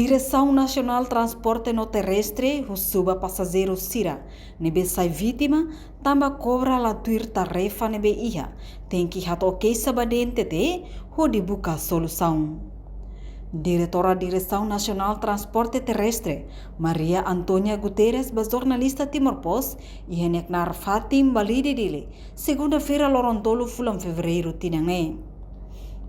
Direção Nacional Transporte no Terrestre, o suba passageiro Sira, nebe sai vítima, tamba cobra la tuir tarefa nebe ia, tem que hatoquei sabadente te, ho dibuka solução. Diretora Direção Nacional Transporte Terrestre, Maria Antônia Guterres, jornalista Timor Post, e heneknar Fatim Balide dele, segunda-feira Lorontolo fulam fevereiro tinangne.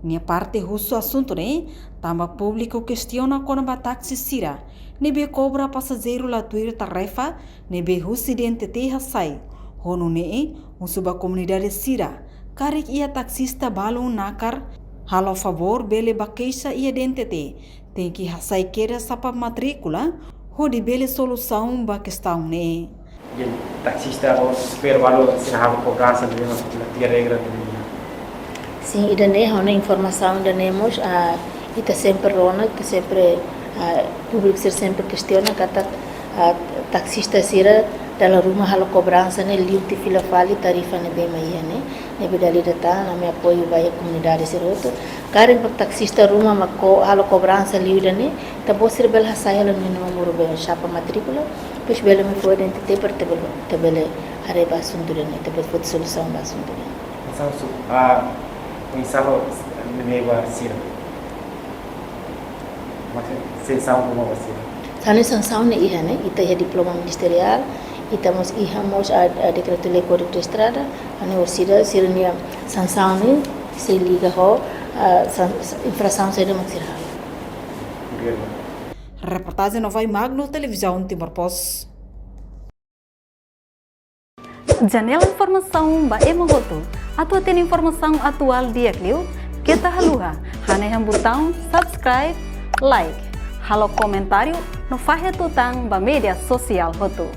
Nia parte russo assunto ne, tamba público questiona quando a táxi Sira, nebe cobra passageiro la tuir tarefa, nebe residente terra sai, honu ne, suba comunidade Sira, karek ia taxista balu nakar, halo favor bele baqueixa e identite, tem que sai queira sapa matrícula, hodi bele solução ba questão ne. E taxista o super valor se halo cobrança de uma regra de Sim, e daí a informação ainda temos está sempre rona, está sempre público sempre questiona que a taxista sira dalla rumah halo cobrança né liuti fila fali tarifa ne bem mais né ne bedali data na me apoio vai a comunidade seroto karen pak taxista rumah mako halo cobrança liuda né tá bom ser bel hasaya la no número bem chapa matrícula pois bela me foi identité per tabele areba sundure né tabele foi solução ba sundure Misal menyewa sira, maksud sensação como sira. Sana sensação ne iha ne ita ya diploma ministerial, itamos ihamos a decreto lei código de estrada, ane o sira nia sensação ne se liga ho infração se de maxirha. Reportagem Nova Magno, televisão Timor Post. Janela informação ba emogoto. Atau tem informação atual dia Clio, kita haluha, haneham botão subscribe, like, halo comentário, no fahe tutang ba media sosial hotu.